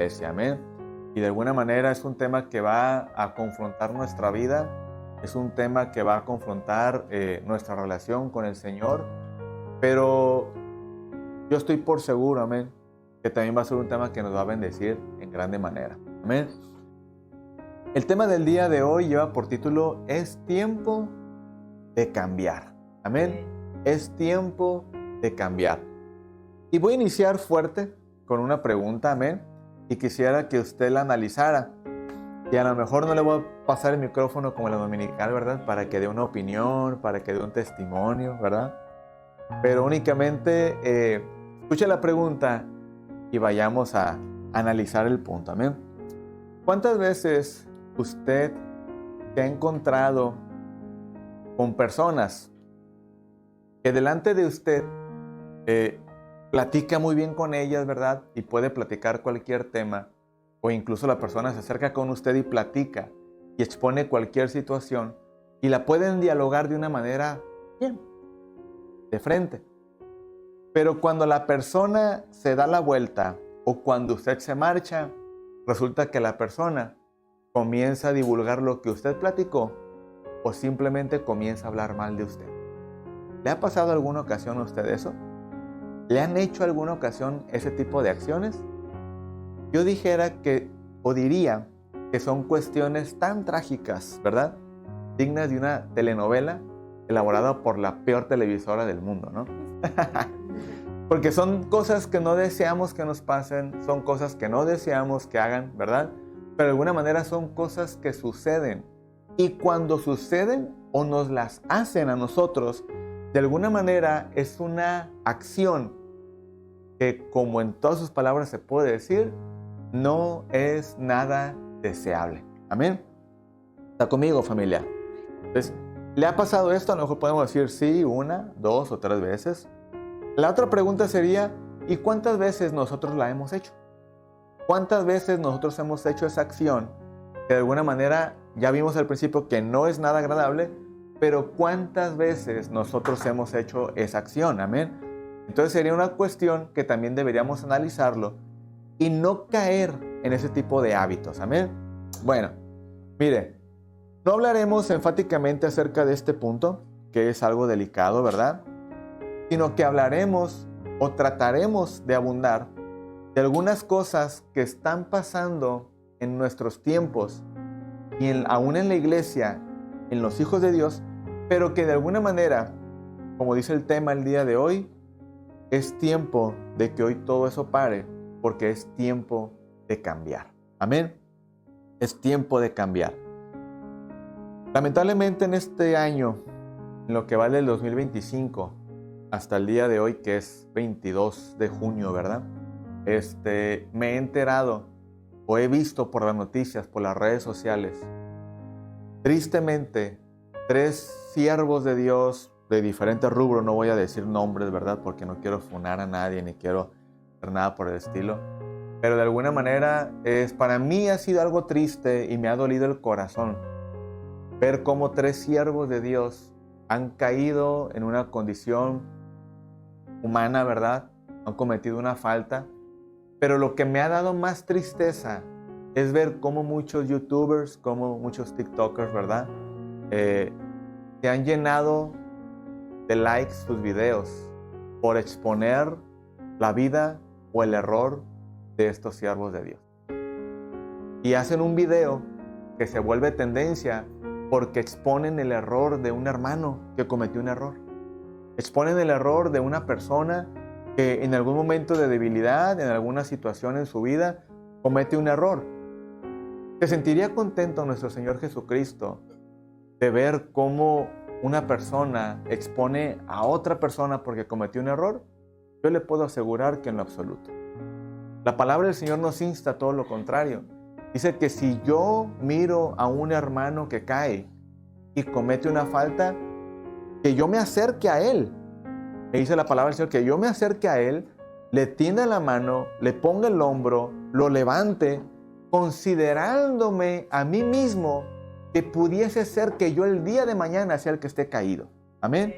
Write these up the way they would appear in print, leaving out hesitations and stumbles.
iglesia, amén. Y de alguna manera es un tema que va a confrontar nuestra vida, es un tema que va a confrontar nuestra relación con el Señor, pero yo estoy por seguro, amén, que también va a ser un tema que nos va a bendecir en grande manera, amén. El tema del día de hoy lleva por título, es tiempo de cambiar, amén. Es tiempo de cambiar. Y voy a iniciar fuerte con una pregunta, amén, y quisiera que usted la analizara. Y a lo mejor no le voy a pasar el micrófono como la dominical, ¿verdad? Para que dé una opinión, para que dé un testimonio, ¿verdad? Pero únicamente escuche la pregunta y vayamos a analizar el punto, amén. ¿Cuántas veces usted se ha encontrado con personas que delante de usted platica muy bien con ellas, ¿verdad? Y puede platicar cualquier tema, o incluso la persona se acerca con usted y platica y expone cualquier situación y la pueden dialogar de una manera bien, de frente. Pero cuando la persona se da la vuelta o cuando usted se marcha, resulta que la persona comienza a divulgar lo que usted platicó o simplemente comienza a hablar mal de usted. ¿Le ha pasado alguna ocasión a usted eso? ¿Le han hecho alguna ocasión ese tipo de acciones? Yo dijera que, o diría, que son cuestiones tan trágicas, ¿verdad? Dignas de una telenovela elaborada por la peor televisora del mundo, ¿no? Porque son cosas que no deseamos que nos pasen, son cosas que no deseamos que hagan, ¿verdad? Pero de alguna manera son cosas que suceden. Y cuando suceden o nos las hacen a nosotros, de alguna manera es una acción que, como en todas sus palabras se puede decir, no es nada deseable. Amén. ¿Está conmigo, familia? Entonces, ¿le ha pasado esto? A lo mejor podemos decir sí, 1, 2 o 3 veces. La otra pregunta sería, ¿y cuántas veces nosotros la hemos hecho? ¿Cuántas veces nosotros hemos hecho esa acción? Que de alguna manera, ya vimos al principio que no es nada agradable, pero ¿cuántas veces nosotros hemos hecho esa acción? Amén. Entonces sería una cuestión que también deberíamos analizarlo y no caer en ese tipo de hábitos. Amén. Bueno, mire, no hablaremos enfáticamente acerca de este punto, que es algo delicado, ¿verdad? Sino que hablaremos o trataremos de abundar de algunas cosas que están pasando en nuestros tiempos y aún en la iglesia, en los hijos de Dios, pero que de alguna manera, como dice el tema el día de hoy, es tiempo de que hoy todo eso pare, porque es tiempo de cambiar. Amén. Es tiempo de cambiar. Lamentablemente en este año, en lo que va del 2025, hasta el día de hoy, que es 22 de junio, ¿verdad? Me he enterado o he visto por las noticias, por las redes sociales, tristemente, 3 siervos de Dios de diferentes rubros, no voy a decir nombres, ¿verdad? Porque no quiero funar a nadie, ni quiero hacer nada por el estilo. Pero de alguna manera, para mí ha sido algo triste y me ha dolido el corazón ver cómo 3 siervos de Dios han caído en una condición humana, ¿verdad? Han cometido una falta. Pero lo que me ha dado más tristeza es ver cómo muchos youtubers, como muchos tiktokers, ¿verdad? Se han llenado de likes sus videos por exponer la vida o el error de estos siervos de Dios. Y hacen un video que se vuelve tendencia porque exponen el error de un hermano que cometió un error. Exponen el error de una persona que en algún momento de debilidad, en alguna situación en su vida, comete un error. ¿Se sentiría contento nuestro Señor Jesucristo de ver cómo una persona expone a otra persona porque cometió un error? Yo le puedo asegurar que en lo absoluto. La palabra del Señor nos insta a todo lo contrario. Dice que si yo miro a un hermano que cae y comete una falta, que yo me acerque a él. Me dice la palabra del Señor que yo me acerque a él, le tienda la mano, le ponga el hombro, lo levante, considerándome a mí mismo que pudiese ser que yo el día de mañana sea el que esté caído. Amén.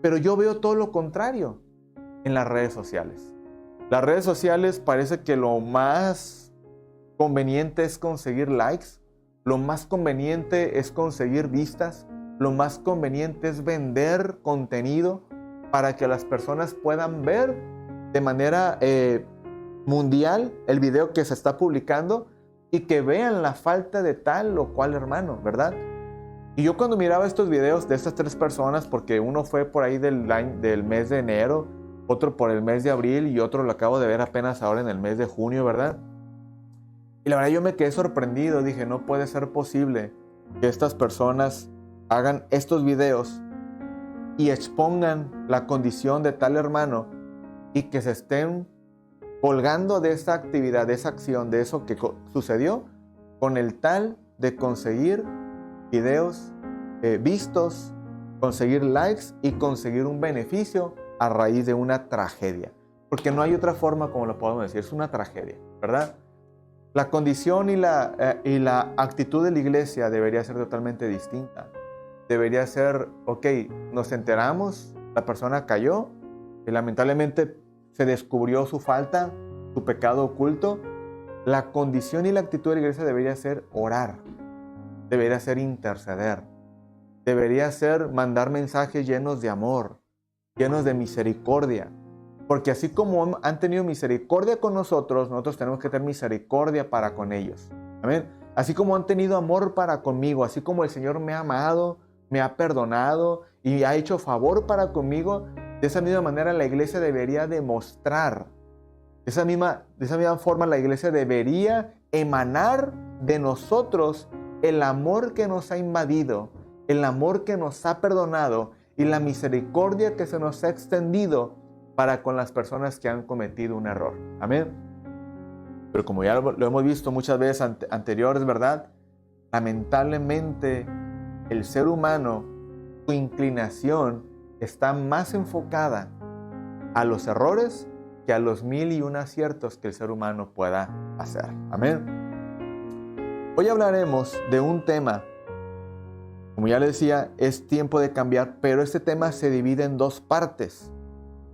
Pero yo veo todo lo contrario en las redes sociales. Las redes sociales parece que lo más conveniente es conseguir likes, lo más conveniente es conseguir vistas, lo más conveniente es vender contenido para que las personas puedan ver de manera mundial el video que se está publicando y que vean la falta de tal o cual hermano, ¿verdad? Y yo cuando miraba estos videos de estas 3 personas, porque uno fue por ahí del mes de enero, otro por el mes de abril y otro lo acabo de ver apenas ahora en el mes de junio, ¿verdad? Y la verdad yo me quedé sorprendido, dije, no puede ser posible que estas personas hagan estos videos y expongan la condición de tal hermano y que se estén colgando de esa actividad, de esa acción, de eso que sucedió, con el tal de conseguir videos vistos, conseguir likes y conseguir un beneficio a raíz de una tragedia. Porque no hay otra forma como lo podemos decir, es una tragedia, ¿verdad? La condición y la actitud de la iglesia debería ser totalmente distinta. Debería ser, ok, nos enteramos, la persona cayó y lamentablemente se descubrió su falta, su pecado oculto. La condición y la actitud de la iglesia debería ser orar, debería ser interceder, debería ser mandar mensajes llenos de amor, llenos de misericordia. Porque así como han tenido misericordia con nosotros, nosotros tenemos que tener misericordia para con ellos. Amén. Así como han tenido amor para conmigo, así como el Señor me ha amado, me ha perdonado y ha hecho favor para conmigo, de esa misma manera la iglesia debería demostrar. De esa misma forma la iglesia debería emanar de nosotros el amor que nos ha invadido, el amor que nos ha perdonado y la misericordia que se nos ha extendido para con las personas que han cometido un error. Amén. Pero como ya lo hemos visto muchas veces anteriores, ¿verdad? Lamentablemente, el ser humano, su inclinación está más enfocada a los errores que a los 1001 aciertos que el ser humano pueda hacer. Amén. Hoy hablaremos de un tema, como ya les decía, es tiempo de cambiar, pero este tema se divide en 2 partes.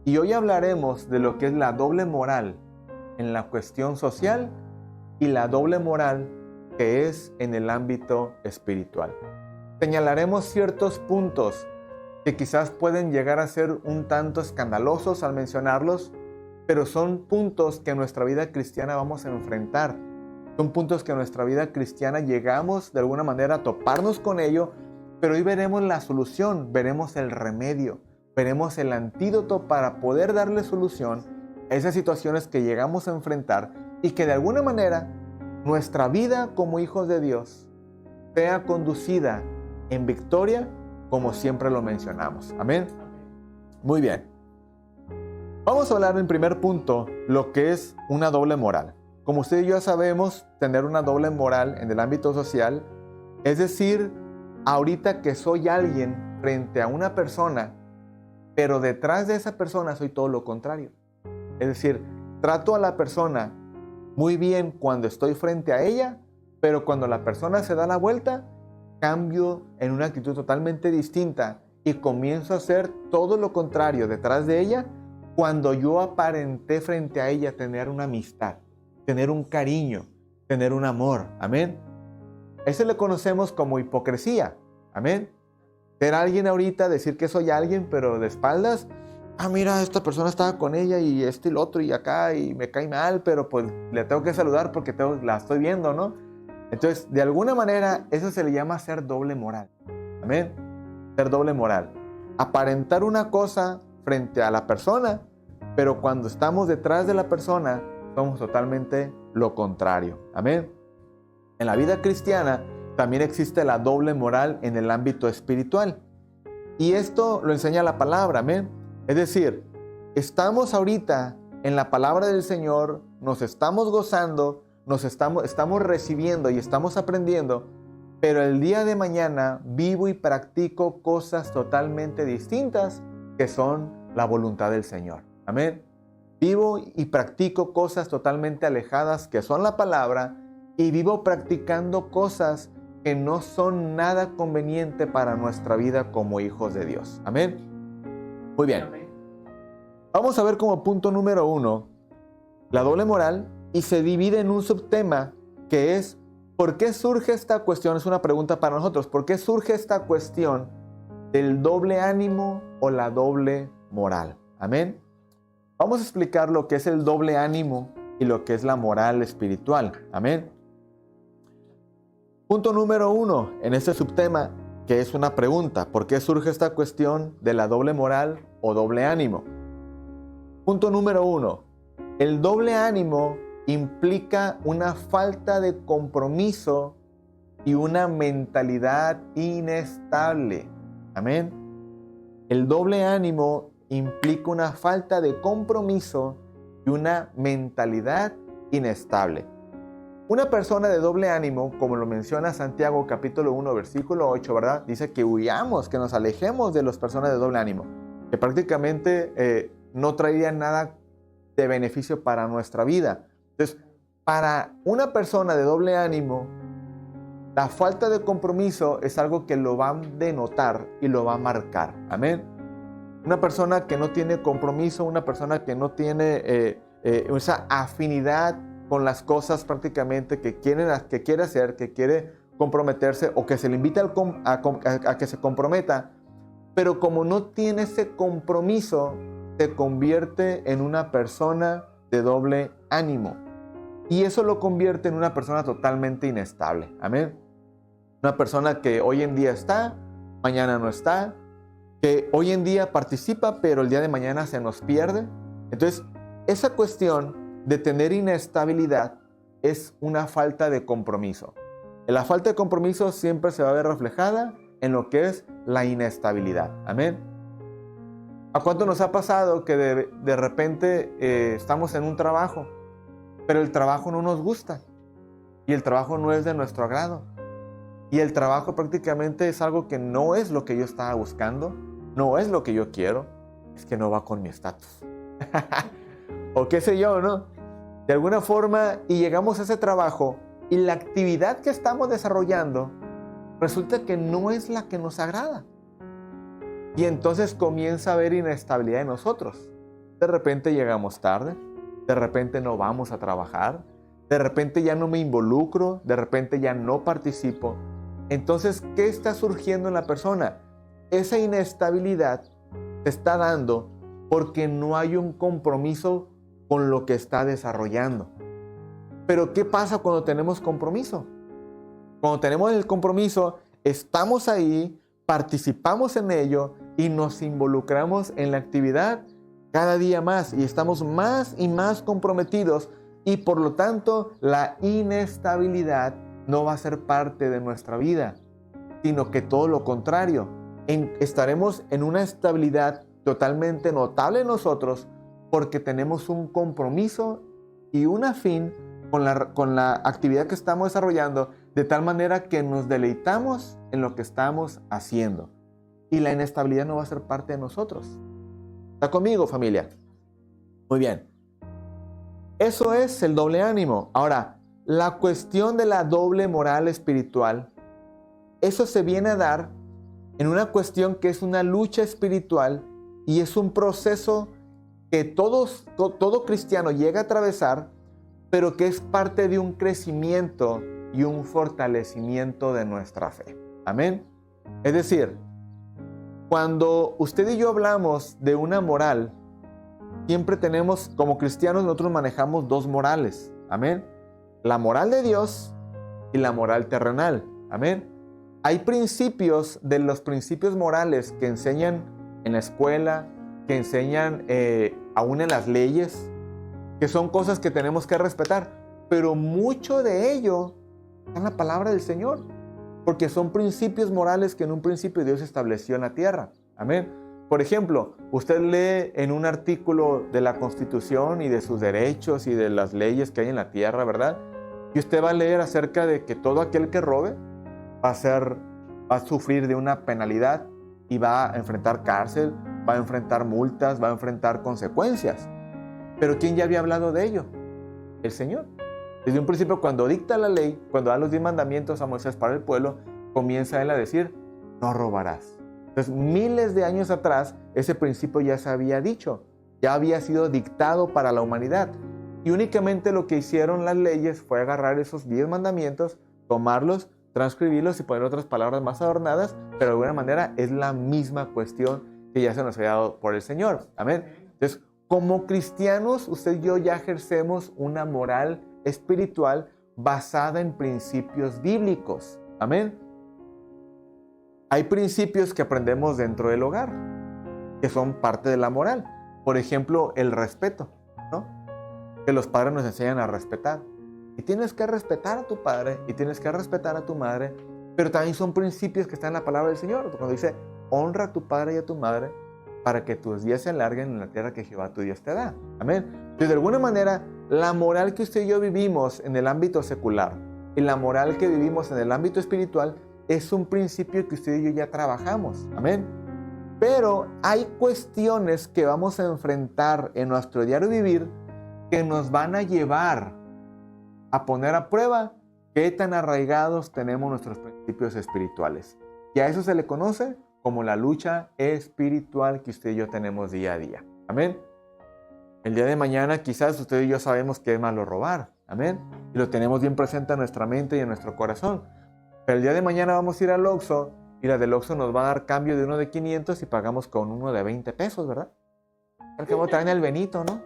Y hoy hablaremos de lo que es la doble moral en la cuestión social y la doble moral que es en el ámbito espiritual. Señalaremos ciertos puntos que quizás pueden llegar a ser un tanto escandalosos al mencionarlos, pero son puntos que en nuestra vida cristiana vamos a enfrentar. Son puntos que en nuestra vida cristiana llegamos de alguna manera a toparnos con ello, pero hoy veremos la solución, veremos el remedio. Veremos el antídoto para poder darle solución a esas situaciones que llegamos a enfrentar y que de alguna manera nuestra vida como hijos de Dios sea conducida en victoria como siempre lo mencionamos. Amén. Muy bien. Vamos a hablar en primer punto lo que es una doble moral. Como usted y yo sabemos, tener una doble moral en el ámbito social, es decir, ahorita que soy alguien frente a una persona, pero detrás de esa persona soy todo lo contrario. Es decir, trato a la persona muy bien cuando estoy frente a ella, pero cuando la persona se da la vuelta, cambio en una actitud totalmente distinta y comienzo a hacer todo lo contrario detrás de ella cuando yo aparenté frente a ella tener una amistad, tener un cariño, tener un amor. Amén. Eso le conocemos como hipocresía. Amén. Ser alguien ahorita, decir que soy alguien, pero de espaldas, mira, esta persona estaba con ella y este y el otro y acá y me cae mal, pero pues le tengo que saludar porque la estoy viendo, ¿no? Entonces, de alguna manera, eso se le llama ser doble moral. Amén. Ser doble moral. Aparentar una cosa frente a la persona, pero cuando estamos detrás de la persona, somos totalmente lo contrario. Amén. En la vida cristiana, también existe la doble moral en el ámbito espiritual. Y esto lo enseña la palabra, amén. Es decir, estamos ahorita en la palabra del Señor, nos estamos gozando, estamos recibiendo y estamos aprendiendo, pero el día de mañana vivo y practico cosas totalmente distintas que son la voluntad del Señor. Amén. Vivo y practico cosas totalmente alejadas que son la palabra y vivo practicando cosas que no son nada conveniente para nuestra vida como hijos de Dios. Amén. Muy bien. Vamos a ver como punto número 1 la doble moral y se divide en un subtema que es, ¿por qué surge esta cuestión? Es una pregunta para nosotros. ¿Por qué surge esta cuestión del doble ánimo o la doble moral? Amén. Vamos a explicar lo que es el doble ánimo y lo que es la moral espiritual. Amén. Punto número 1 en este subtema, que es una pregunta. ¿Por qué surge esta cuestión de la doble moral o doble ánimo? Punto número 1. El doble ánimo implica una falta de compromiso y una mentalidad inestable. Amén. El doble ánimo implica una falta de compromiso y una mentalidad inestable. Una persona de doble ánimo, como lo menciona Santiago capítulo 1, versículo 8, ¿verdad? Dice que huyamos, que nos alejemos de las personas de doble ánimo, que prácticamente no traerían nada de beneficio para nuestra vida. Entonces, para una persona de doble ánimo, la falta de compromiso es algo que lo va a denotar y lo va a marcar. Amén. Una persona que no tiene compromiso, una persona que no tiene esa afinidad con las cosas prácticamente que quiere hacer, que quiere comprometerse o que se le invita a que se comprometa, pero como no tiene ese compromiso, se convierte en una persona de doble ánimo. Y eso lo convierte en una persona totalmente inestable. Amén. Una persona que hoy en día está, mañana no está, que hoy en día participa, pero el día de mañana se nos pierde. Entonces, esa cuestión de tener inestabilidad es una falta de compromiso. La falta de compromiso siempre se va a ver reflejada en lo que es la inestabilidad. Amén. ¿A cuánto nos ha pasado que de repente estamos en un trabajo, pero el trabajo no nos gusta y el trabajo no es de nuestro agrado? Y el trabajo prácticamente es algo que no es lo que yo estaba buscando, no es lo que yo quiero, es que no va con mi estatus. O qué sé yo, ¿no? De alguna forma, y llegamos a ese trabajo y la actividad que estamos desarrollando resulta que no es la que nos agrada. Y entonces comienza a haber inestabilidad en nosotros. De repente llegamos tarde, de repente no vamos a trabajar, de repente ya no me involucro, de repente ya no participo. Entonces, ¿qué está surgiendo en la persona? Esa inestabilidad se está dando porque no hay un compromiso con lo que está desarrollando. Pero ¿qué pasa cuando tenemos compromiso? Cuando tenemos el compromiso, estamos ahí, participamos en ello y nos involucramos en la actividad cada día más y estamos más y más comprometidos y por lo tanto la inestabilidad no va a ser parte de nuestra vida, sino que todo lo contrario, estaremos en una estabilidad totalmente notable en nosotros porque tenemos un compromiso y un afín con la actividad que estamos desarrollando, de tal manera que nos deleitamos en lo que estamos haciendo. Y la inestabilidad no va a ser parte de nosotros. ¿Está conmigo, familia? Muy bien. Eso es el doble ánimo. Ahora, la cuestión de la doble moral espiritual, eso se viene a dar en una cuestión que es una lucha espiritual y es un proceso que todo cristiano llega a atravesar, pero que es parte de un crecimiento y un fortalecimiento de nuestra fe. Amén. Es decir, cuando usted y yo hablamos de una moral, siempre tenemos, como cristianos, nosotros manejamos dos morales. Amén. La moral de Dios y la moral terrenal. Amén. Hay principios de los principios morales que enseñan en la escuela, que enseñan aún en las leyes, que son cosas que tenemos que respetar, pero mucho de ello está en la palabra del Señor, porque son principios morales que en un principio Dios estableció en la tierra. Amén. Por ejemplo, usted lee en un artículo de la Constitución y de sus derechos y de las leyes que hay en la tierra, ¿verdad? Y usted va a leer acerca de que todo aquel que robe va a sufrir de una penalidad y va a enfrentar cárcel, va a enfrentar multas, va a enfrentar consecuencias. Pero ¿quién ya había hablado de ello? El Señor. Desde un principio, cuando dicta la ley, cuando da los 10 mandamientos a Moisés para el pueblo, comienza él a decir, no robarás. Entonces, miles de años atrás, ese principio ya se había dicho, ya había sido dictado para la humanidad. Y únicamente lo que hicieron las leyes fue agarrar esos 10 mandamientos, tomarlos, transcribirlos y poner otras palabras más adornadas, pero de alguna manera es la misma cuestión que ya se nos había dado por el Señor. Amén. Entonces, como cristianos, usted y yo ya ejercemos una moral espiritual basada en principios bíblicos. Amén. Hay principios que aprendemos dentro del hogar, que son parte de la moral. Por ejemplo, el respeto, ¿no? Que los padres nos enseñan a respetar. Y tienes que respetar a tu padre y tienes que respetar a tu madre, pero también son principios que están en la palabra del Señor. Cuando dice, honra a tu padre y a tu madre para que tus días se alarguen en la tierra que Jehová tu Dios te da. Amén. Entonces, de alguna manera, la moral que usted y yo vivimos en el ámbito secular y la moral que vivimos en el ámbito espiritual es un principio que usted y yo ya trabajamos. Amén. Pero hay cuestiones que vamos a enfrentar en nuestro diario vivir que nos van a llevar a poner a prueba qué tan arraigados tenemos nuestros principios espirituales. Y a eso se le conoce como la lucha espiritual que usted y yo tenemos día a día. Amén. El día de mañana quizás usted y yo sabemos que es malo robar. Amén. Y lo tenemos bien presente en nuestra mente y en nuestro corazón. Pero el día de mañana vamos a ir al Oxxo y la del Oxxo nos va a dar cambio de uno de 500 y pagamos con uno de 20 pesos, ¿verdad? Al cabo traen el Benito, ¿no?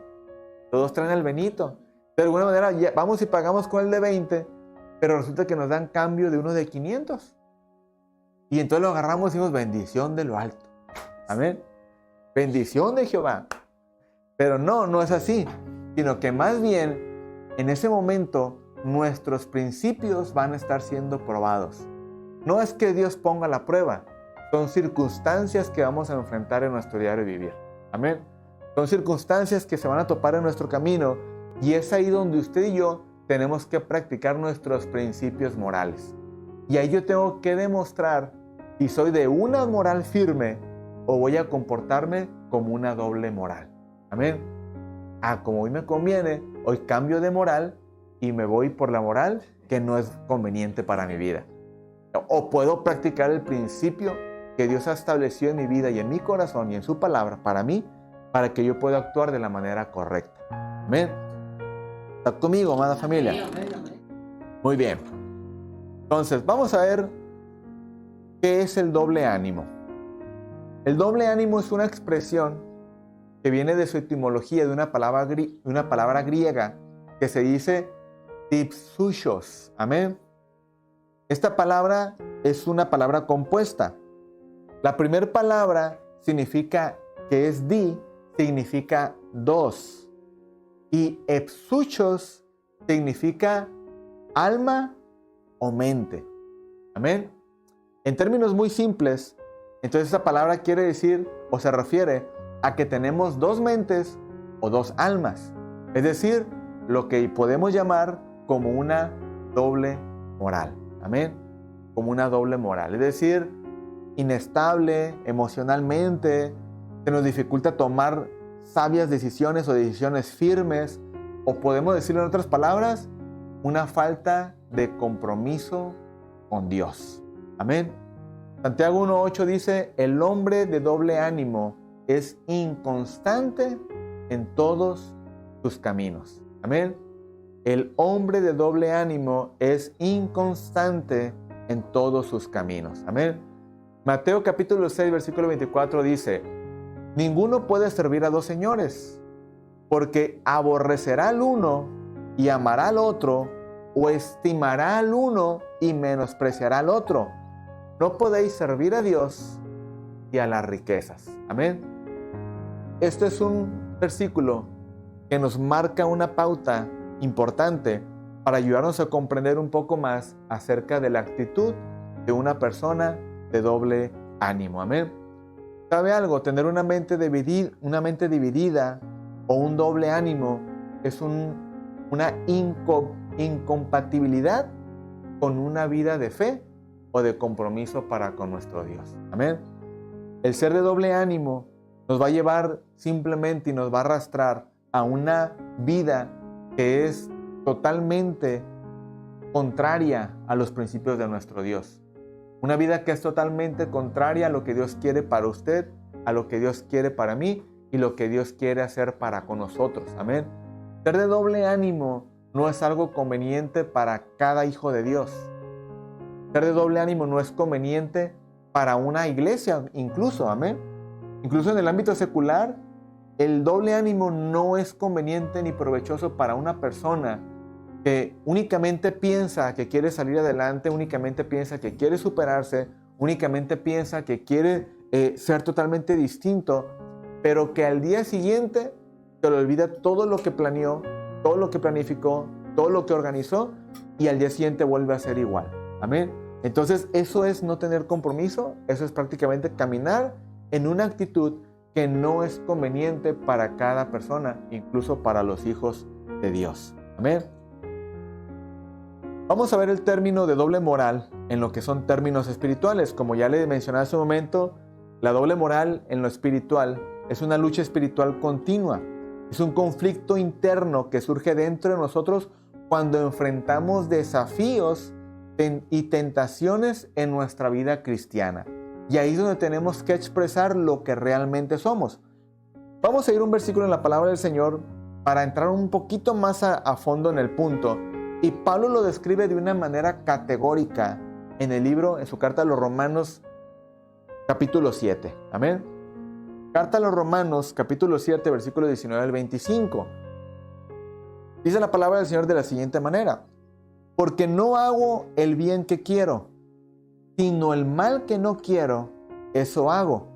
Todos traen el Benito. De alguna manera ya vamos y pagamos con el de 20, pero resulta que nos dan cambio de uno de 500. Y entonces lo agarramos y decimos, bendición de lo alto. Amén. Bendición de Jehová. Pero no es así. Sino que más bien, en ese momento, nuestros principios van a estar siendo probados. No es que Dios ponga la prueba. Son circunstancias que vamos a enfrentar en nuestro diario vivir. Amén. Son circunstancias que se van a topar en nuestro camino. Y es ahí donde usted y yo tenemos que practicar nuestros principios morales. Y ahí yo tengo que demostrar si soy de una moral firme o voy a comportarme como una doble moral. Amén. Como hoy me conviene, hoy cambio de moral y me voy por la moral que no es conveniente para mi vida. O puedo practicar el principio que Dios ha establecido en mi vida y en mi corazón y en su palabra para mí, para que yo pueda actuar de la manera correcta. Amén. ¿Está conmigo, amada familia? Muy bien. Entonces, vamos a ver qué es el doble ánimo. El doble ánimo es una expresión que viene de su etimología de una palabra griega que se dice dipsuchos. Amén. Esta palabra es una palabra compuesta. La primera palabra significa que es significa dos. Y epsuchos significa alma o mente. Amén. En términos muy simples, entonces esa palabra quiere decir o se refiere a que tenemos dos mentes o dos almas. Es decir, lo que podemos llamar como una doble moral. Amén. Como una doble moral. Es decir, inestable emocionalmente, se nos dificulta tomar sabias decisiones o decisiones firmes, o podemos decirlo en otras palabras, una falta de compromiso con Dios. Amén. Santiago 1:8 dice, el hombre de doble ánimo es inconstante en todos sus caminos. Amén. El hombre de doble ánimo es inconstante en todos sus caminos. Amén. Mateo capítulo 6, versículo 24 dice, ninguno puede servir a dos señores, porque aborrecerá al uno y amará al otro, o estimará al uno y menospreciará al otro. No podéis servir a Dios y a las riquezas. Amén. Este es un versículo que nos marca una pauta importante para ayudarnos a comprender un poco más acerca de la actitud de una persona de doble ánimo. Amén. ¿Sabe algo? Tener una mente dividida o un doble ánimo es una incompatibilidad con una vida de fe o de compromiso para con nuestro Dios. Amén. El ser de doble ánimo nos va a llevar simplemente y nos va a arrastrar a una vida que es totalmente contraria a los principios de nuestro Dios. Una vida que es totalmente contraria a lo que Dios quiere para usted, a lo que Dios quiere para mí y lo que Dios quiere hacer para con nosotros. Amén. Ser de doble ánimo no es algo conveniente para cada hijo de Dios. Ser de doble ánimo no es conveniente para una iglesia, incluso, amén. Incluso en el ámbito secular, el doble ánimo no es conveniente ni provechoso para una persona que únicamente piensa que quiere salir adelante, únicamente piensa que quiere superarse, únicamente piensa que quiere ser totalmente distinto, pero que al día siguiente se le olvida todo lo que planeó, todo lo que planificó, todo lo que organizó, y al día siguiente vuelve a ser igual. Amén. Entonces eso es no tener compromiso, eso es prácticamente caminar en una actitud que no es conveniente para cada persona, incluso para los hijos de Dios. Amén. Vamos a ver el término de doble moral en lo que son términos espirituales. Como ya le mencioné hace un momento, la doble moral en lo espiritual es una lucha espiritual continua. Es un conflicto interno que surge dentro de nosotros cuando enfrentamos desafíos y tentaciones en nuestra vida cristiana. Y ahí es donde tenemos que expresar lo que realmente somos. Vamos a ir a un versículo en la palabra del Señor para entrar un poquito más a fondo en el punto. Y Pablo lo describe de una manera categórica en el libro, en su carta a los Romanos, capítulo 7. Amén. Carta a los Romanos, capítulo 7, versículo 19 al 25. Dice la palabra del Señor de la siguiente manera: porque no hago el bien que quiero, sino el mal que no quiero, eso hago.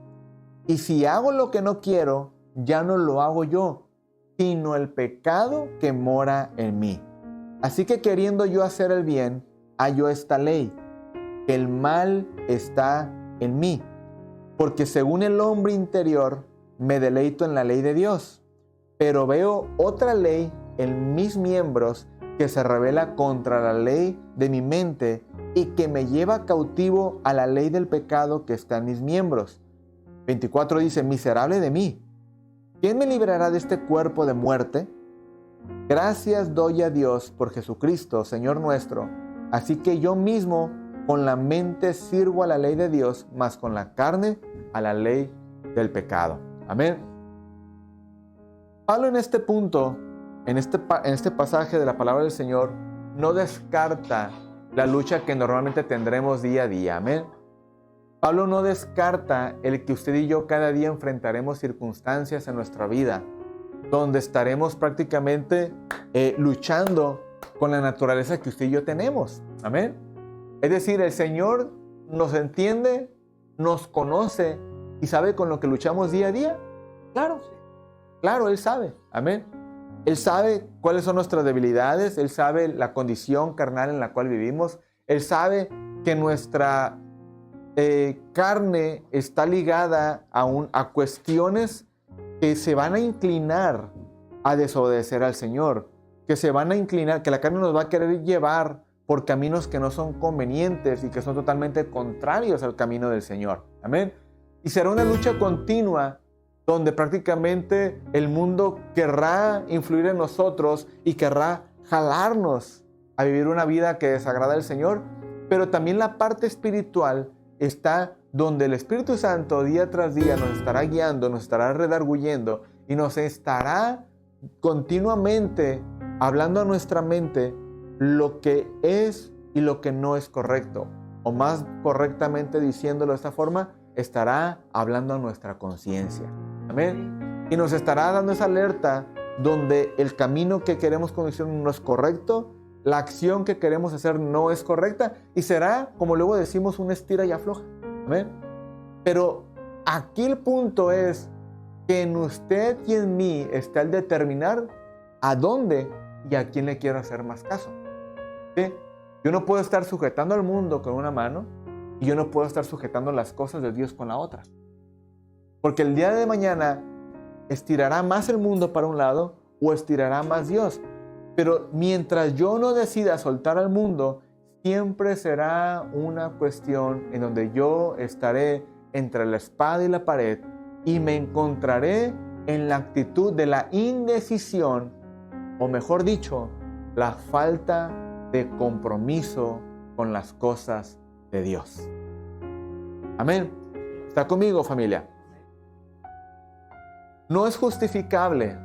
Y si hago lo que no quiero, ya no lo hago yo, sino el pecado que mora en mí. Así que queriendo yo hacer el bien, hallo esta ley, que el mal está en mí. Porque según el hombre interior, me deleito en la ley de Dios. Pero veo otra ley en mis miembros que se rebela contra la ley de mi mente y que me lleva cautivo a la ley del pecado que está en mis miembros. 24 dice: miserable de mí, ¿quién me librará de este cuerpo de muerte? Gracias doy a Dios por Jesucristo, Señor nuestro. Así que yo mismo con la mente sirvo a la ley de Dios, mas con la carne a la ley del pecado. Amén. Pablo en este punto, en este pasaje de la palabra del Señor, no descarta la lucha que normalmente tendremos día a día. Amén. Pablo no descarta el que usted y yo cada día enfrentaremos circunstancias en nuestra vida donde estaremos prácticamente luchando con la naturaleza que usted y yo tenemos. Amén. Es decir, el Señor nos entiende, nos conoce y sabe con lo que luchamos día a día. Claro, Él sabe. Amén. Él sabe cuáles son nuestras debilidades, Él sabe la condición carnal en la cual vivimos, Él sabe que nuestra carne está ligada a cuestiones que se van a inclinar a desobedecer al Señor, que se van a inclinar, que la carne nos va a querer llevar por caminos que no son convenientes y que son totalmente contrarios al camino del Señor. Amén. Y será una lucha continua donde prácticamente el mundo querrá influir en nosotros y querrá jalarnos a vivir una vida que desagrada al Señor, pero también la parte espiritual está donde el Espíritu Santo día tras día nos estará guiando, nos estará redarguyendo y nos estará continuamente hablando a nuestra mente lo que es y lo que no es correcto. O más correctamente diciéndolo de esta forma, estará hablando a nuestra conciencia. Amén. Y nos estará dando esa alerta donde el camino que queremos conducir no es correcto, la acción que queremos hacer no es correcta y será, como luego decimos, un estira y afloja. Amén. Pero aquí el punto es que en usted y en mí está el determinar a dónde y a quién le quiero hacer más caso. ¿Sí? Yo no puedo estar sujetando al mundo con una mano y yo no puedo estar sujetando las cosas de Dios con la otra. Porque el día de mañana estirará más el mundo para un lado o estirará más Dios. Pero mientras yo no decida soltar al mundo, siempre será una cuestión en donde yo estaré entre la espada y la pared y me encontraré en la actitud de la indecisión, o mejor dicho, la falta de compromiso con las cosas de Dios. Amén. ¿Está conmigo, familia? No es justificable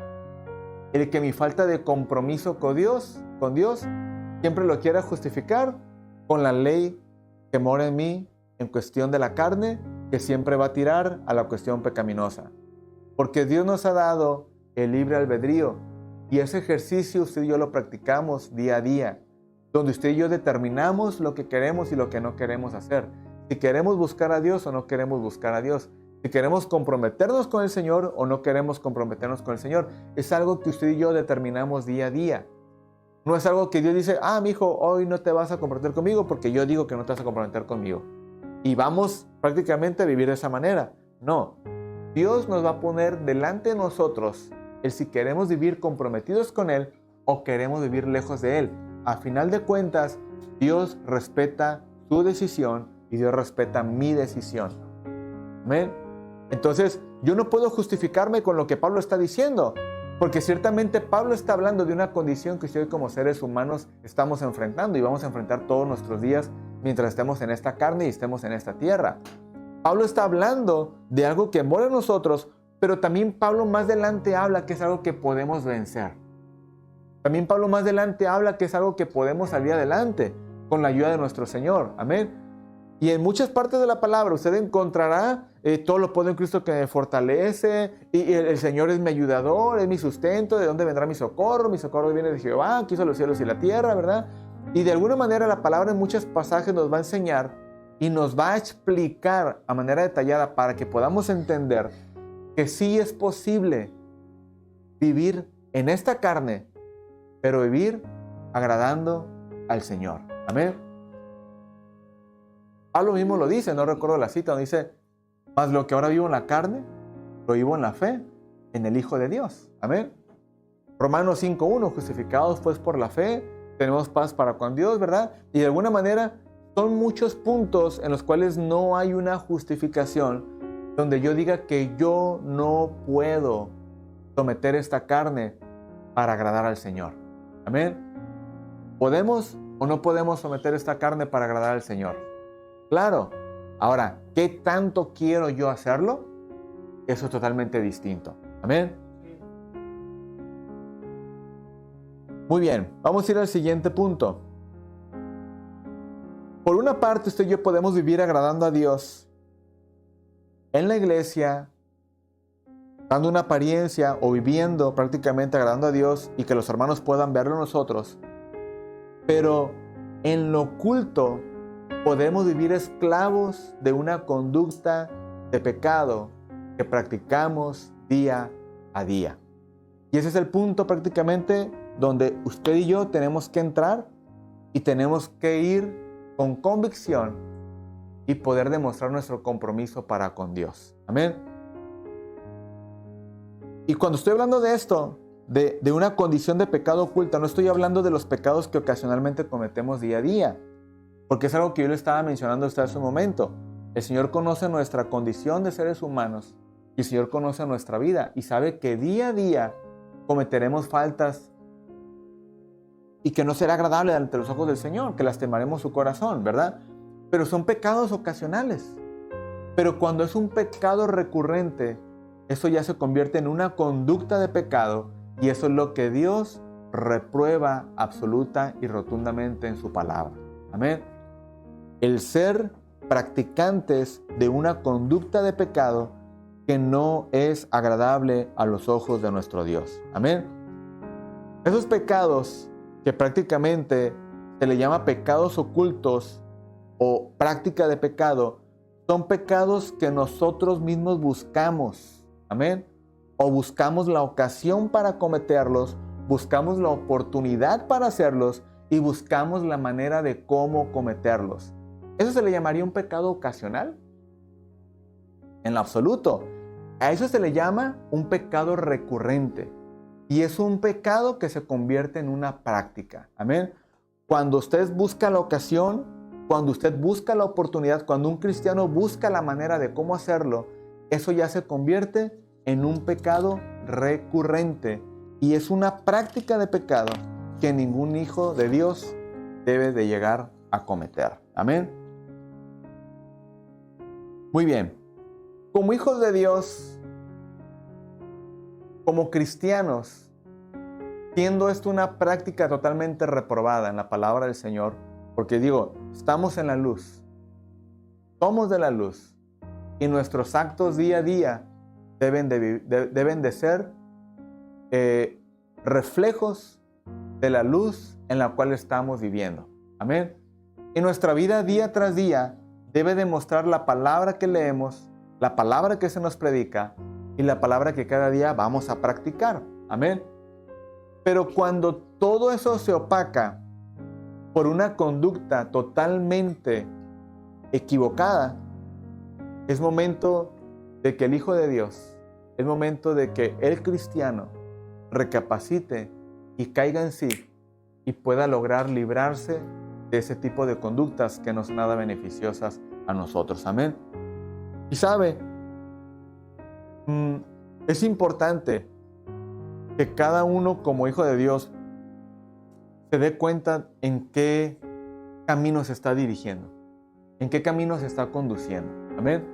el que mi falta de compromiso con Dios, siempre lo quiera justificar con la ley que mora en mí en cuestión de la carne, que siempre va a tirar a la cuestión pecaminosa. Porque Dios nos ha dado el libre albedrío y ese ejercicio usted y yo lo practicamos día a día, donde usted y yo determinamos lo que queremos y lo que no queremos hacer. Si queremos buscar a Dios o no queremos buscar a Dios. Si queremos comprometernos con el Señor o no queremos comprometernos con el Señor. Es algo que usted y yo determinamos día a día. No es algo que Dios dice, mi hijo, hoy no te vas a comprometer conmigo porque yo digo que no te vas a comprometer conmigo. Y vamos prácticamente a vivir de esa manera. No. Dios nos va a poner delante de nosotros el si queremos vivir comprometidos con Él o queremos vivir lejos de Él. A final de cuentas, Dios respeta su decisión y Dios respeta mi decisión. Amén. Entonces, yo no puedo justificarme con lo que Pablo está diciendo, porque ciertamente Pablo está hablando de una condición que hoy como seres humanos estamos enfrentando y vamos a enfrentar todos nuestros días mientras estemos en esta carne y estemos en esta tierra. Pablo está hablando de algo que mora en nosotros, pero también Pablo más adelante habla que es algo que podemos vencer. También Pablo más adelante habla que es algo que podemos salir adelante con la ayuda de nuestro Señor. Amén. Y en muchas partes de la palabra usted encontrará todo lo puedo en Cristo que me fortalece, y el Señor es mi ayudador, es mi sustento, ¿de dónde vendrá mi socorro? Mi socorro viene de Jehová, que hizo los cielos y la tierra, ¿verdad? Y de alguna manera la palabra en muchos pasajes nos va a enseñar y nos va a explicar a manera detallada para que podamos entender que sí es posible vivir en esta carne, pero vivir agradando al Señor. Amén. Pablo mismo lo dice, no recuerdo la cita, donde dice, mas lo que ahora vivo en la carne, lo vivo en la fe, en el Hijo de Dios. Amén. Romanos 5:1, justificados pues por la fe, tenemos paz para con Dios, ¿verdad? Y de alguna manera son muchos puntos en los cuales no hay una justificación donde yo diga que yo no puedo someter esta carne para agradar al Señor. Amén. ¿Podemos o no podemos someter esta carne para agradar al Señor? Claro. Ahora, ¿qué tanto quiero yo hacerlo? Eso es totalmente distinto. Amén. Muy bien, vamos a ir al siguiente punto. Por una parte, usted y yo podemos vivir agradando a Dios en la iglesia, dando una apariencia o viviendo prácticamente agradando a Dios y que los hermanos puedan verlo en nosotros. Pero en lo oculto podemos vivir esclavos de una conducta de pecado que practicamos día a día. Y ese es el punto prácticamente donde usted y yo tenemos que entrar y tenemos que ir con convicción y poder demostrar nuestro compromiso para con Dios. Amén. Y cuando estoy hablando de esto, de una condición de pecado oculta, no estoy hablando de los pecados que ocasionalmente cometemos día a día, porque es algo que yo le estaba mencionando a usted hace un momento. El Señor conoce nuestra condición de seres humanos y el Señor conoce nuestra vida y sabe que día a día cometeremos faltas y que no será agradable ante los ojos del Señor, que lastimaremos su corazón, ¿verdad? Pero son pecados ocasionales. Pero cuando es un pecado recurrente, eso ya se convierte en una conducta de pecado y eso es lo que Dios reprueba absoluta y rotundamente en su palabra. Amén. El ser practicantes de una conducta de pecado que no es agradable a los ojos de nuestro Dios. Amén. Esos pecados que prácticamente se le llama pecados ocultos o práctica de pecado, son pecados que nosotros mismos buscamos. Amén. O buscamos la ocasión para cometerlos, buscamos la oportunidad para hacerlos y buscamos la manera de cómo cometerlos. ¿Eso se le llamaría un pecado ocasional? En lo absoluto. A eso se le llama un pecado recurrente. Y es un pecado que se convierte en una práctica. Amén. Cuando usted busca la ocasión, cuando usted busca la oportunidad, cuando un cristiano busca la manera de cómo hacerlo, eso ya se convierte en un pecado recurrente. Y es una práctica de pecado que ningún hijo de Dios debe de llegar a cometer. Amén. Muy bien. Como hijos de Dios, como cristianos, siendo esto una práctica totalmente reprobada en la palabra del Señor, porque digo, estamos en la luz, somos de la luz, y nuestros actos día a día deben de ser reflejos de la luz en la cual estamos viviendo. Amén. Y nuestra vida día tras día debe demostrar la palabra que leemos, la palabra que se nos predica y la palabra que cada día vamos a practicar. Amén. Pero cuando todo eso se opaca por una conducta totalmente equivocada, es momento de que el Hijo de Dios, es momento de que el cristiano recapacite y caiga en sí y pueda lograr librarse de ese tipo de conductas que no son nada beneficiosas a nosotros. Amén. Y sabe, es importante que cada uno como hijo de Dios se dé cuenta en qué camino se está dirigiendo, en qué camino se está conduciendo. Amén.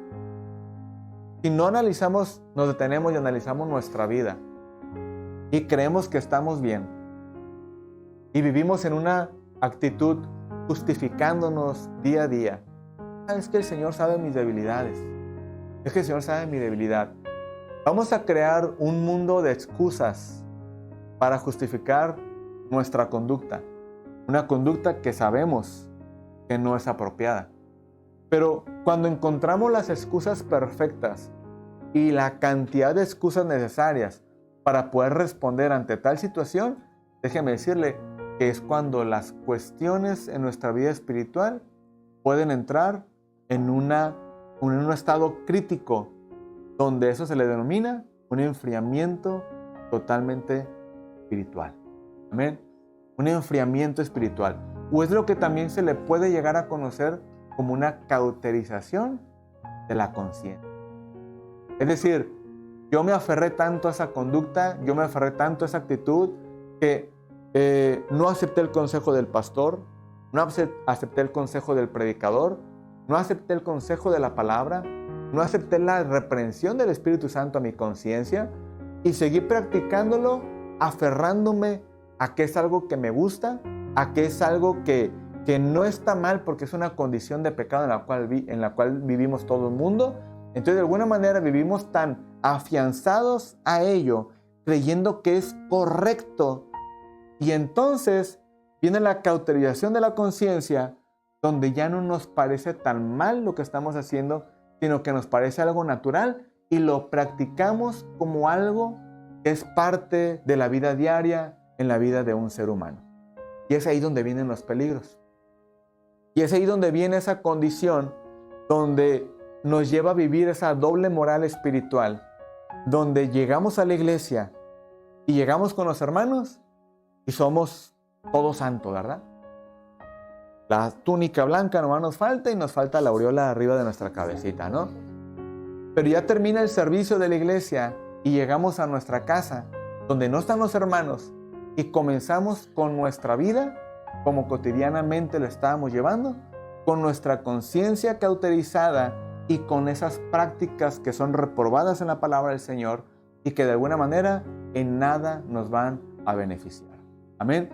Si no analizamos, nos detenemos y analizamos nuestra vida y creemos que estamos bien y vivimos en una actitud justificándonos día a día. Es que el Señor sabe mis debilidades. Es que el Señor sabe mi debilidad. Vamos a crear un mundo de excusas para justificar nuestra conducta. Una conducta que sabemos que no es apropiada. Pero cuando encontramos las excusas perfectas y la cantidad de excusas necesarias para poder responder ante tal situación, déjeme decirle que es cuando las cuestiones en nuestra vida espiritual pueden entrar en un estado crítico, donde eso se le denomina un enfriamiento totalmente espiritual. Amén. Un enfriamiento espiritual. O es lo que también se le puede llegar a conocer como una cauterización de la conciencia. Es decir, yo me aferré tanto a esa conducta, yo me aferré tanto a esa actitud, que no acepté el consejo del pastor, no acepté el consejo del predicador, no acepté el consejo de la palabra, no acepté la reprensión del Espíritu Santo a mi conciencia y seguí practicándolo, aferrándome a que es algo que me gusta, a que es algo que no está mal porque es una condición de pecado en la cual vivimos todo el mundo. Entonces, de alguna manera vivimos tan afianzados a ello, creyendo que es correcto. Y entonces viene la cauterización de la conciencia, donde ya no nos parece tan mal lo que estamos haciendo, sino que nos parece algo natural y lo practicamos como algo que es parte de la vida diaria en la vida de un ser humano. Y es ahí donde vienen los peligros. Y es ahí donde viene esa condición donde nos lleva a vivir esa doble moral espiritual, donde llegamos a la iglesia y llegamos con los hermanos y somos todos santos, ¿verdad? La túnica blanca nomás nos falta y nos falta la aureola arriba de nuestra cabecita, ¿no? Pero ya termina el servicio de la iglesia y llegamos a nuestra casa, donde no están los hermanos, y comenzamos con nuestra vida como cotidianamente la estábamos llevando, con nuestra conciencia cauterizada y con esas prácticas que son reprobadas en la palabra del Señor y que de alguna manera en nada nos van a beneficiar. Amén.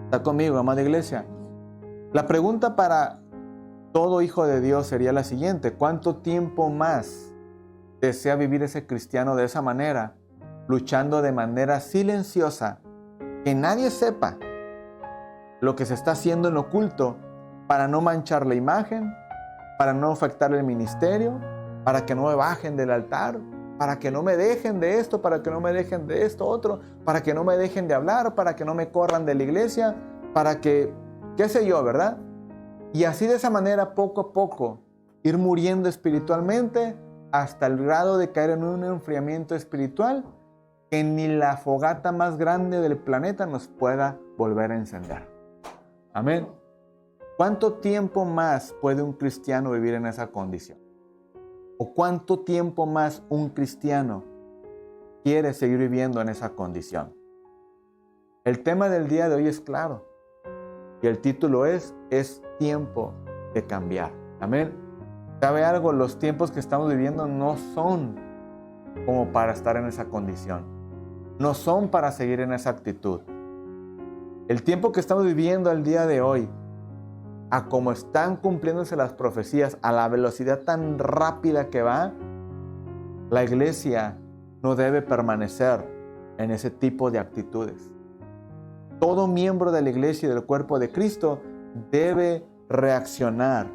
¿Está conmigo, amada iglesia? La pregunta para todo hijo de Dios sería la siguiente: ¿cuánto tiempo más desea vivir ese cristiano de esa manera, luchando de manera silenciosa, que nadie sepa lo que se está haciendo en oculto, para no manchar la imagen, para no afectar el ministerio, para que no me bajen del altar, para que no me dejen de esto, para que no me dejen de esto otro, para que no me dejen de hablar, para que no me corran de la iglesia, para que, qué sé yo, ¿verdad? Y así de esa manera, poco a poco, ir muriendo espiritualmente hasta el grado de caer en un enfriamiento espiritual que ni la fogata más grande del planeta nos pueda volver a encender. Amén. ¿Cuánto tiempo más puede un cristiano vivir en esa condición? ¿O cuánto tiempo más un cristiano quiere seguir viviendo en esa condición? El tema del día de hoy es claro. Y el título es tiempo de cambiar. Amén. ¿Sabe algo? Los tiempos que estamos viviendo no son como para estar en esa condición. no son para seguir en esa actitud. El tiempo que estamos viviendo el día de hoy, a como están cumpliéndose las profecías, a la velocidad tan rápida que va, la iglesia no debe permanecer en ese tipo de actitudes. Todo miembro de la iglesia y del cuerpo de Cristo debe reaccionar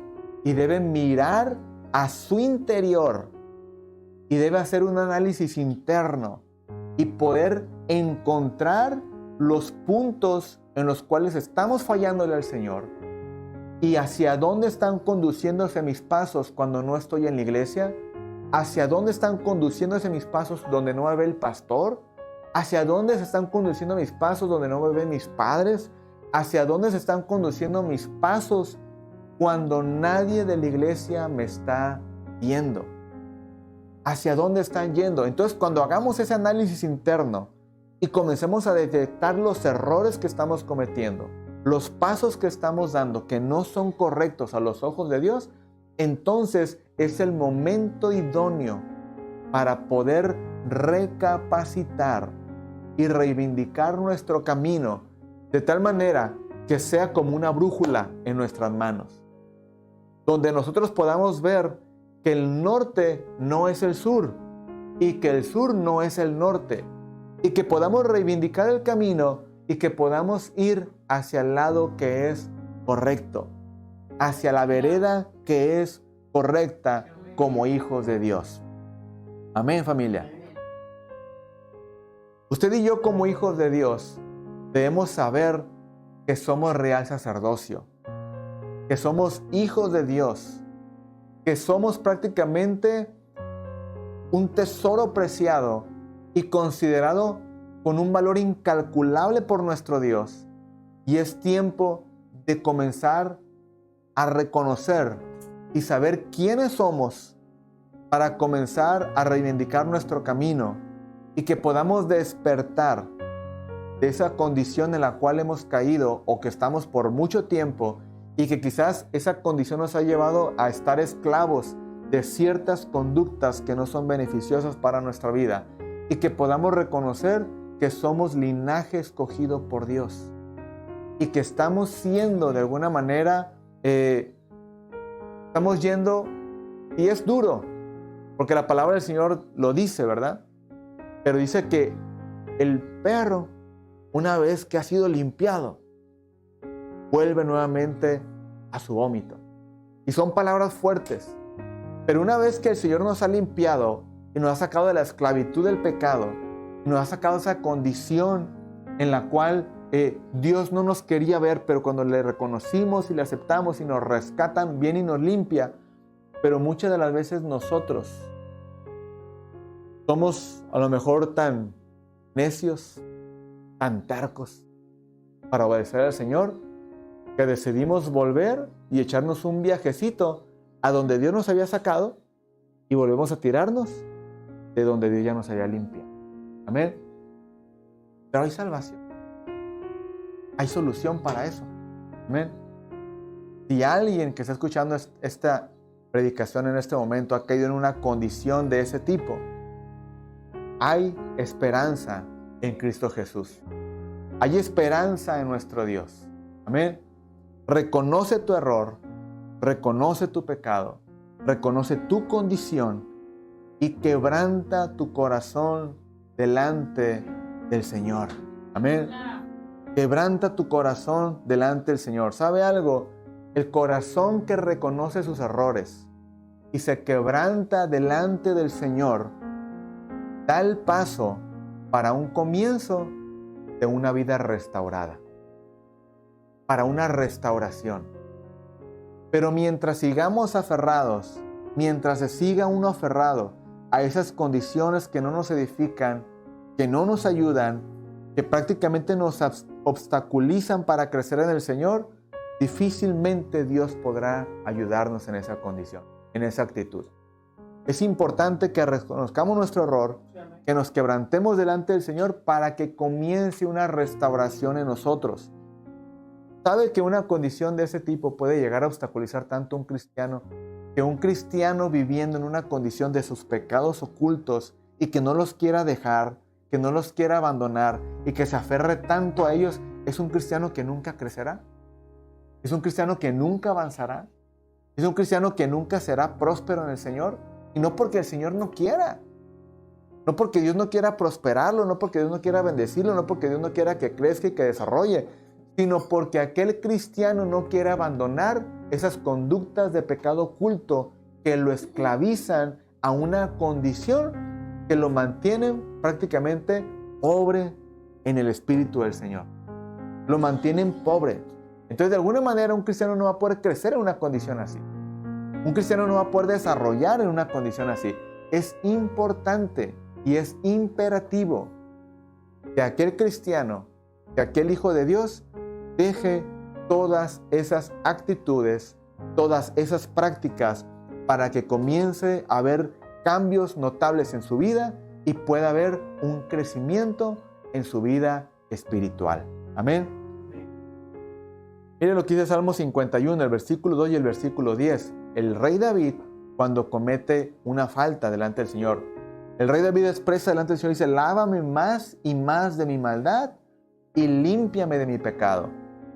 y debe mirar a su interior y debe hacer un análisis interno y poder encontrar los puntos en los cuales estamos fallándole al Señor y hacia dónde están conduciéndose mis pasos cuando no estoy en la iglesia, hacia dónde están conduciéndose mis pasos donde no me ve el pastor, hacia dónde se están conduciendo mis pasos donde no me ven mis padres, hacia dónde se están conduciendo mis pasos cuando nadie de la iglesia me está viendo. ¿Hacia dónde están yendo? Entonces, cuando hagamos ese análisis interno y comencemos a detectar los errores que estamos cometiendo, los pasos que estamos dando que no son correctos a los ojos de Dios, entonces es el momento idóneo para poder recapacitar y reivindicar nuestro camino de tal manera que sea como una brújula en nuestras manos, donde nosotros podamos ver que el norte no es el sur y que el sur no es el norte y que podamos reivindicar el camino y que podamos ir hacia el lado que es correcto, hacia la vereda que es correcta como hijos de Dios. Amén, familia. Usted y yo como hijos de Dios debemos saber que somos real sacerdocio, que somos hijos de Dios, que somos prácticamente un tesoro preciado y considerado con un valor incalculable por nuestro Dios. Y es tiempo de comenzar a reconocer y saber quiénes somos para comenzar a reivindicar nuestro camino y que podamos despertar de esa condición en la cual hemos caído o que estamos por mucho tiempo y que quizás esa condición nos ha llevado a estar esclavos de ciertas conductas que no son beneficiosas para nuestra vida y que podamos reconocer que somos linaje escogido por Dios y que estamos siendo de alguna manera, estamos yendo, y es duro, porque la palabra del Señor lo dice, ¿verdad? Pero dice que el perro, una vez que ha sido limpiado, vuelve nuevamente a su vómito. Y son palabras fuertes. Pero una vez que el Señor nos ha limpiado y nos ha sacado de la esclavitud del pecado, y nos ha sacado de esa condición en la cual Dios no nos quería ver, pero cuando le reconocimos y le aceptamos y nos rescatan, viene y nos limpia. Pero muchas de las veces nosotros somos a lo mejor tan necios, tan tercos para obedecer al Señor, que decidimos volver y echarnos un viajecito a donde Dios nos había sacado y volvemos a tirarnos de donde Dios ya nos había limpiado. Amén. Pero hay salvación. Hay solución para eso. Amén. Si alguien que está escuchando esta predicación en este momento ha caído en una condición de ese tipo, hay esperanza en Cristo Jesús. Hay esperanza en nuestro Dios. Amén. Reconoce tu error, reconoce tu pecado, reconoce tu condición y quebranta tu corazón delante del Señor. Amén. Quebranta tu corazón delante del Señor. ¿Sabe algo? El corazón que reconoce sus errores y se quebranta delante del Señor da el paso para un comienzo de una vida restaurada, para una restauración. Pero mientras sigamos aferrados, mientras se siga uno aferrado a esas condiciones que no nos edifican, que no nos ayudan, que prácticamente nos obstaculizan para crecer en el Señor, difícilmente Dios podrá ayudarnos en esa condición, en esa actitud. Es importante que reconozcamos nuestro error, que nos quebrantemos delante del Señor para que comience una restauración en nosotros. ¿Sabe que una condición de ese tipo puede llegar a obstaculizar tanto a un cristiano? Que un cristiano viviendo en una condición de sus pecados ocultos y que no los quiera dejar, que no los quiera abandonar y que se aferre tanto a ellos, es un cristiano que nunca crecerá. Es un cristiano que nunca avanzará. Es un cristiano que nunca será próspero en el Señor. Y no porque el Señor no quiera. No porque Dios no quiera prosperarlo, no porque Dios no quiera bendecirlo, no porque Dios no quiera que crezca y que desarrolle, sino porque aquel cristiano no quiere abandonar esas conductas de pecado oculto que lo esclavizan a una condición que lo mantienen prácticamente pobre en el Espíritu del Señor. Lo mantienen pobre. Entonces, de alguna manera, un cristiano no va a poder crecer en una condición así. Un cristiano no va a poder desarrollar en una condición así. Es importante y es imperativo que aquel cristiano, que aquel hijo de Dios, deje todas esas actitudes, todas esas prácticas, para que comience a haber cambios notables en su vida y pueda haber un crecimiento en su vida espiritual. Amén. Miren lo que dice Salmo 51, el versículo 2 y el versículo 10. El rey David, cuando comete una falta delante del Señor, el rey David expresa delante del Señor y dice: lávame más y más de mi maldad y límpiame de mi pecado.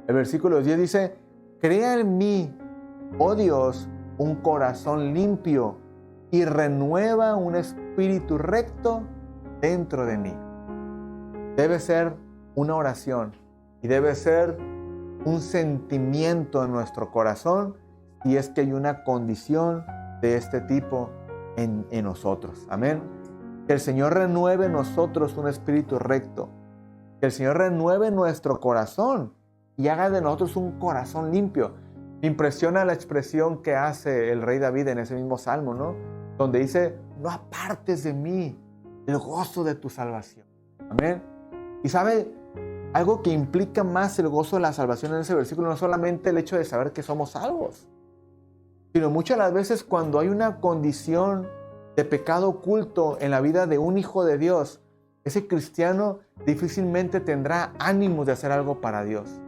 El versículo 10 dice: crea en mí, oh Dios, un corazón limpio y renueva un espíritu recto dentro de mí. Debe ser una oración y debe ser un sentimiento en nuestro corazón si es que hay una condición de este tipo en nosotros. Amén. Que el Señor renueve en nosotros un espíritu recto. Que el Señor renueve nuestro corazón y haga de nosotros un corazón limpio. Me impresiona la expresión que hace el rey David en ese mismo salmo, ¿no? Donde dice: no apartes de mí el gozo de tu salvación. Amén. Y sabe, algo que implica más el gozo de la salvación en ese versículo, no solamente el hecho de saber que somos salvos, sino muchas de las veces cuando hay una condición de pecado oculto en la vida de un hijo de Dios, ese cristiano difícilmente tendrá ánimo de hacer algo para Dios,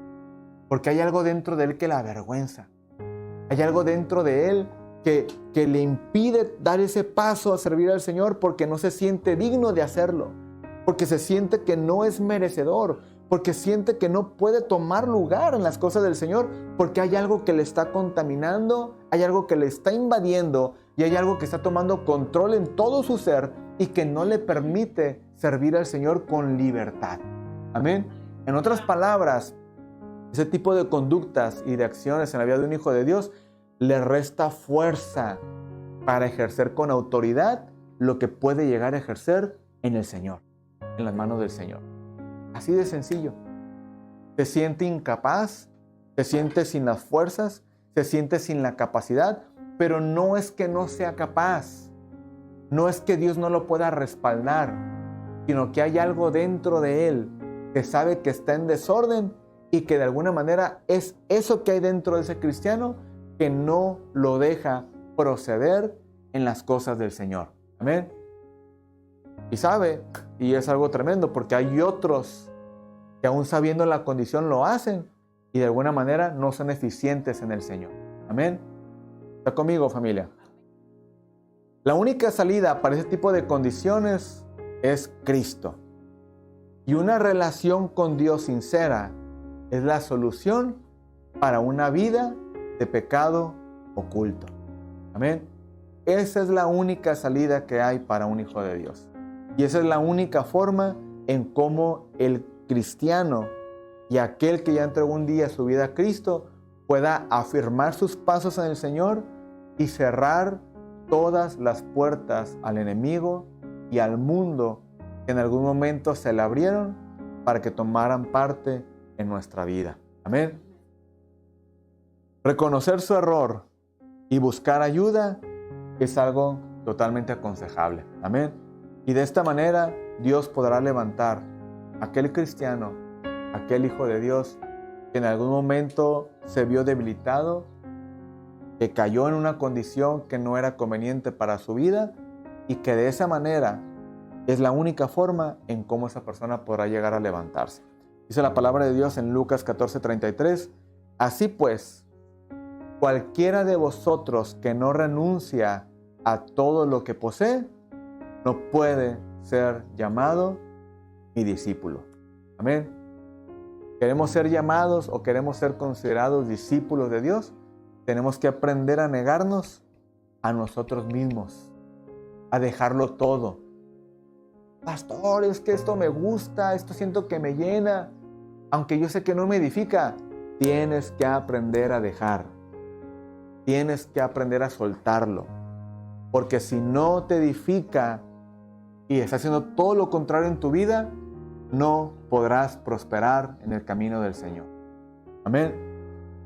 porque hay algo dentro de él que la avergüenza. Hay algo dentro de él que le impide dar ese paso a servir al Señor, porque no se siente digno de hacerlo, porque se siente que no es merecedor, porque siente que no puede tomar lugar en las cosas del Señor, porque hay algo que le está contaminando, hay algo que le está invadiendo y hay algo que está tomando control en todo su ser y que no le permite servir al Señor con libertad. Amén. En otras palabras, ese tipo de conductas y de acciones en la vida de un hijo de Dios le resta fuerza para ejercer con autoridad lo que puede llegar a ejercer en el Señor, en las manos del Señor. Así de sencillo. Se siente incapaz, se siente sin las fuerzas, se siente sin la capacidad, pero no es que no sea capaz, no es que Dios no lo pueda respaldar, sino que hay algo dentro de él que sabe que está en desorden y que de alguna manera es eso que hay dentro de ese cristiano que no lo deja proceder en las cosas del Señor. Amén. Y sabe, y es algo tremendo, porque hay otros que aún sabiendo la condición lo hacen y de alguna manera no son eficientes en el Señor. Amén. ¿Está conmigo, familia? La única salida para ese tipo de condiciones es Cristo. Y una relación con Dios sincera es la solución para una vida de pecado oculto. Amén. Esa es la única salida que hay para un hijo de Dios. Y esa es la única forma en cómo el cristiano y aquel que ya entregó un día su vida a Cristo pueda afirmar sus pasos en el Señor y cerrar todas las puertas al enemigo y al mundo que en algún momento se le abrieron para que tomaran parte en nuestra vida. Amén. Reconocer su error y buscar ayuda es algo totalmente aconsejable. Amén. Y de esta manera Dios podrá levantar a aquel cristiano, aquel hijo de Dios que en algún momento se vio debilitado, que cayó en una condición que no era conveniente para su vida y que de esa manera es la única forma en cómo esa persona podrá llegar a levantarse. Dice la palabra de Dios en Lucas 14:33, así pues, cualquiera de vosotros que no renuncia a todo lo que posee, no puede ser llamado mi discípulo. Amén. ¿Queremos ser llamados o queremos ser considerados discípulos de Dios? Tenemos que aprender a negarnos a nosotros mismos, a dejarlo todo. Pastor, es que esto me gusta, esto siento que me llena, aunque yo sé que no me edifica. Tienes que aprender a dejar. Tienes que aprender a soltarlo. Porque si no te edifica y estás haciendo todo lo contrario en tu vida, no podrás prosperar en el camino del Señor. Amén.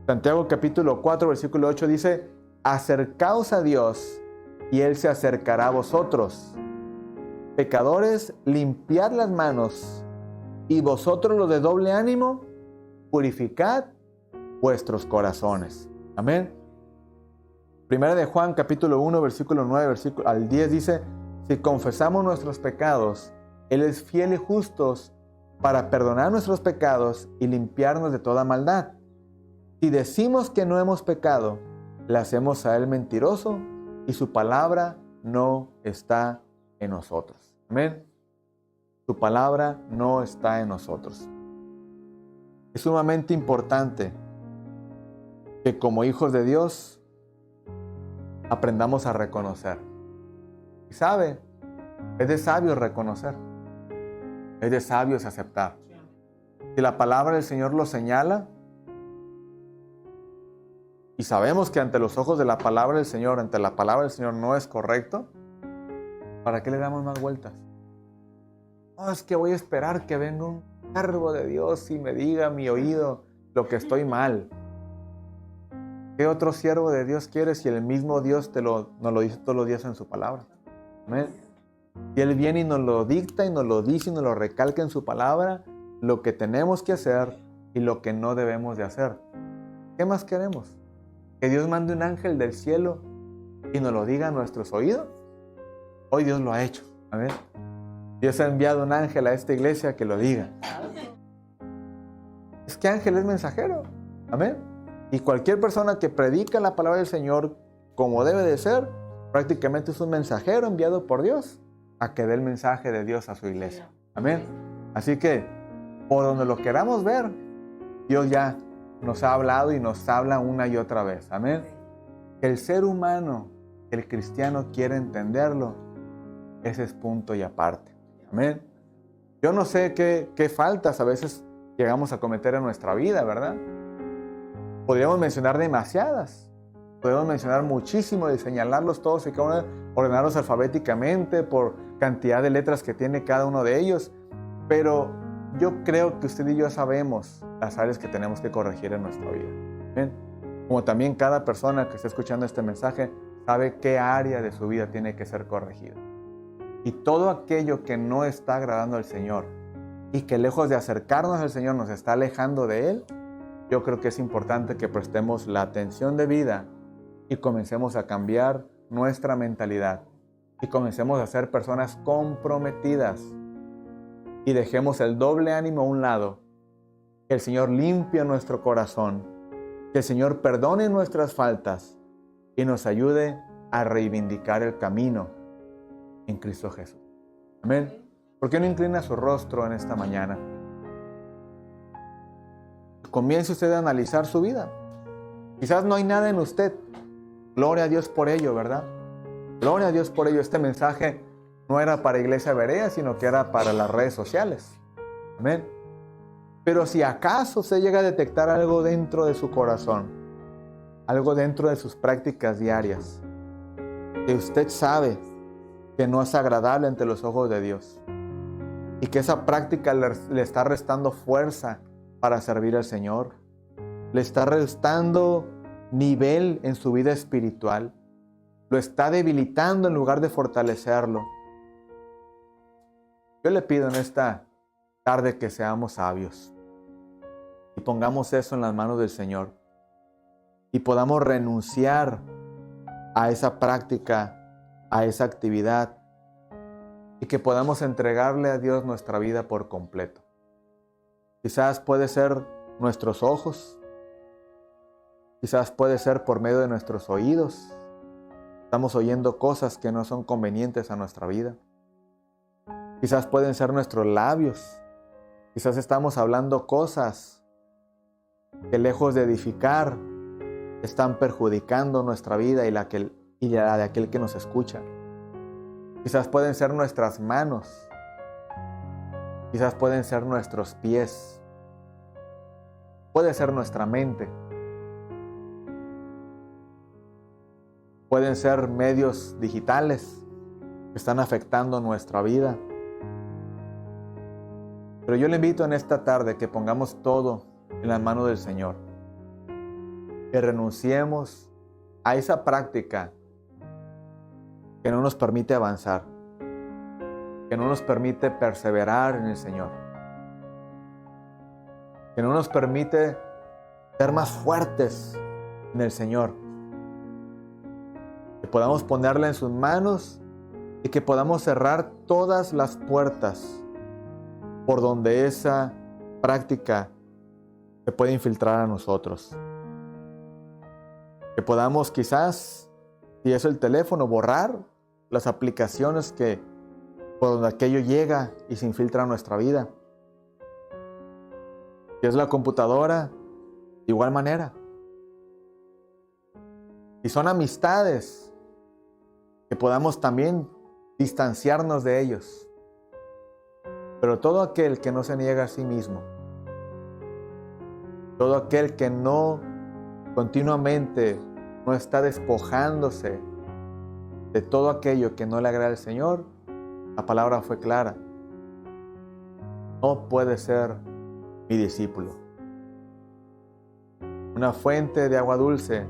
Santiago capítulo 4, versículo 8 dice: acercaos a Dios y Él se acercará a vosotros. Pecadores, limpiad las manos, y vosotros los de doble ánimo, purificad vuestros corazones. Amén. Primera de Juan capítulo 1, versículo 9 al 10 dice: si confesamos nuestros pecados, Él es fiel y justo para perdonar nuestros pecados y limpiarnos de toda maldad. Si decimos que no hemos pecado, le hacemos a Él mentiroso y su palabra no está en nosotros. Amén. Su palabra no está en nosotros. Es sumamente importante que como hijos de Dios aprendamos a reconocer. Y sabe, es de sabios reconocer. Es de sabios aceptar. Si la palabra del Señor lo señala, y sabemos que ante los ojos de la palabra del Señor, ante la palabra del Señor no es correcto, ¿para qué le damos más vueltas? No, es que voy a esperar que venga un siervo de Dios y me diga a mi oído lo que estoy mal. ¿Qué otro siervo de Dios quieres si el mismo Dios nos lo dice todos los días en su palabra? Amén. Y Él viene y nos lo dicta y nos lo dice y nos lo recalca en su palabra, lo que tenemos que hacer y lo que no debemos de hacer. ¿Qué más queremos? ¿Que Dios mande un ángel del cielo y nos lo diga a nuestros oídos? Hoy Dios lo ha hecho. Amén. Dios ha enviado un ángel a esta iglesia que lo diga. Es que ángel es mensajero. Amén. Y cualquier persona que predica la palabra del Señor como debe de ser, prácticamente es un mensajero enviado por Dios a que dé el mensaje de Dios a su iglesia. Amén. Así que, por donde lo queramos ver, Dios ya nos ha hablado y nos habla una y otra vez. Amén. El ser humano, el cristiano quiere entenderlo, ese es punto y aparte. Amén. Yo no sé qué faltas a veces llegamos a cometer en nuestra vida, ¿verdad? Podríamos mencionar demasiadas. Podemos mencionar muchísimo y señalarlos todos y cada uno, ordenarlos alfabéticamente por cantidad de letras que tiene cada uno de ellos. Pero yo creo que usted y yo sabemos las áreas que tenemos que corregir en nuestra vida. ¿Bien? Como también cada persona que está escuchando este mensaje sabe qué área de su vida tiene que ser corregida. Y todo aquello que no está agradando al Señor y que lejos de acercarnos al Señor nos está alejando de Él, yo creo que es importante que prestemos la atención debida y comencemos a cambiar nuestra mentalidad y comencemos a ser personas comprometidas y dejemos el doble ánimo a un lado, que el Señor limpie nuestro corazón, que el Señor perdone nuestras faltas y nos ayude a reivindicar el camino en Cristo Jesús. Amén. ¿Por qué no inclina su rostro en esta mañana? Comience usted a analizar su vida. Quizás no hay nada en usted. Gloria a Dios por ello, ¿verdad? Gloria a Dios por ello. Este mensaje no era para Iglesia Berea, sino que era para las redes sociales. Amén. Pero si acaso se llega a detectar algo dentro de su corazón, algo dentro de sus prácticas diarias, que usted sabe que no es agradable ante los ojos de Dios y que esa práctica le está restando fuerza para servir al Señor, le está restando nivel en su vida espiritual, lo está debilitando en lugar de fortalecerlo. Yo le pido en esta tarde que seamos sabios y pongamos eso en las manos del Señor y podamos renunciar a esa práctica, a esa actividad y que podamos entregarle a Dios nuestra vida por completo. Quizás puede ser nuestros ojos, quizás puede ser por medio de nuestros oídos. Estamos oyendo cosas que no son convenientes a nuestra vida. Quizás pueden ser nuestros labios. Quizás estamos hablando cosas que lejos de edificar, están perjudicando nuestra vida y la de aquel que nos escucha. Quizás pueden ser nuestras manos. Quizás pueden ser nuestros pies. Puede ser nuestra mente. Pueden ser medios digitales que están afectando nuestra vida. Pero yo le invito en esta tarde que pongamos todo en las manos del Señor. Que renunciemos a esa práctica que no nos permite avanzar, que no nos permite perseverar en el Señor, que no nos permite ser más fuertes en el Señor, que podamos ponerla en sus manos y que podamos cerrar todas las puertas por donde esa práctica se puede infiltrar a nosotros. Que podamos quizás, si es el teléfono, borrar las aplicaciones que por donde aquello llega y se infiltra a nuestra vida. Si es la computadora, de igual manera. Si son amistades, que podamos también distanciarnos de ellos. Pero todo aquel que no se niega a sí mismo, todo aquel que no continuamente no está despojándose de todo aquello que no le agrada al Señor, la palabra fue clara. No puede ser mi discípulo. Una fuente de agua dulce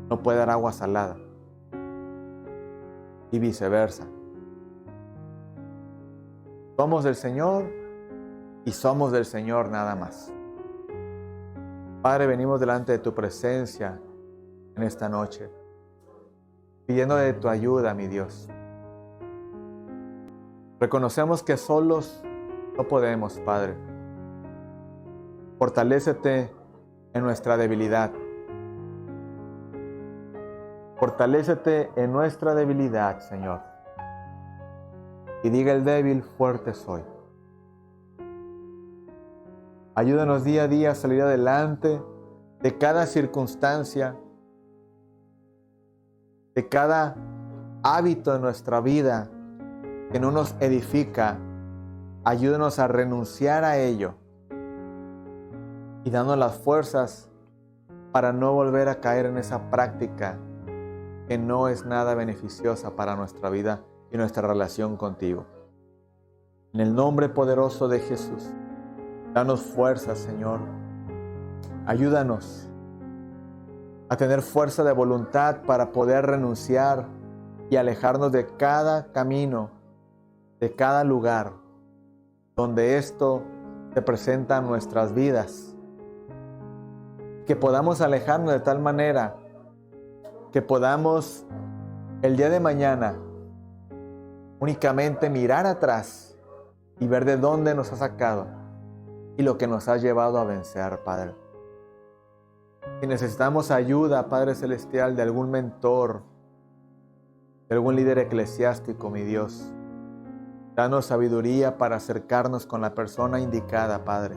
no puede dar agua salada. Y viceversa. Somos del Señor y somos del Señor nada más. Padre, venimos delante de tu presencia en esta noche, pidiendo de tu ayuda, mi Dios. Reconocemos que solos no podemos, Padre. Fortalécete en nuestra debilidad. Fortalécete en nuestra debilidad, Señor. Y diga el débil, fuerte soy. Ayúdanos día a día a salir adelante de cada circunstancia, de cada hábito de nuestra vida que no nos edifica. Ayúdanos a renunciar a ello y darnos las fuerzas para no volver a caer en esa práctica que no es nada beneficiosa para nuestra vida y nuestra relación contigo. En el nombre poderoso de Jesús, danos fuerza, Señor. Ayúdanos a tener fuerza de voluntad para poder renunciar y alejarnos de cada camino, de cada lugar donde esto se presenta en nuestras vidas. Que podamos alejarnos de tal manera que podamos el día de mañana únicamente mirar atrás y ver de dónde nos ha sacado y lo que nos ha llevado a vencer, Padre. Si necesitamos ayuda, Padre Celestial, de algún mentor, de algún líder eclesiástico, mi Dios, danos sabiduría para acercarnos con la persona indicada, Padre,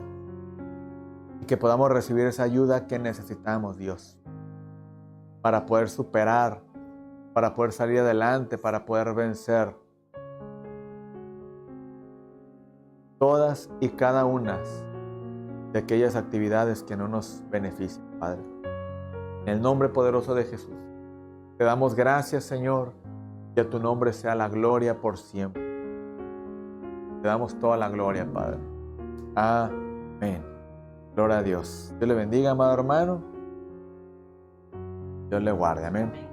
y que podamos recibir esa ayuda que necesitamos, Dios, para poder superar, para poder salir adelante, para poder vencer todas y cada una de aquellas actividades que no nos benefician, Padre. En el nombre poderoso de Jesús, te damos gracias, Señor, y a tu nombre sea la gloria por siempre. Te damos toda la gloria, Padre. Amén. Gloria a Dios. Dios le bendiga, amado hermano. Dios le guarde. Amén.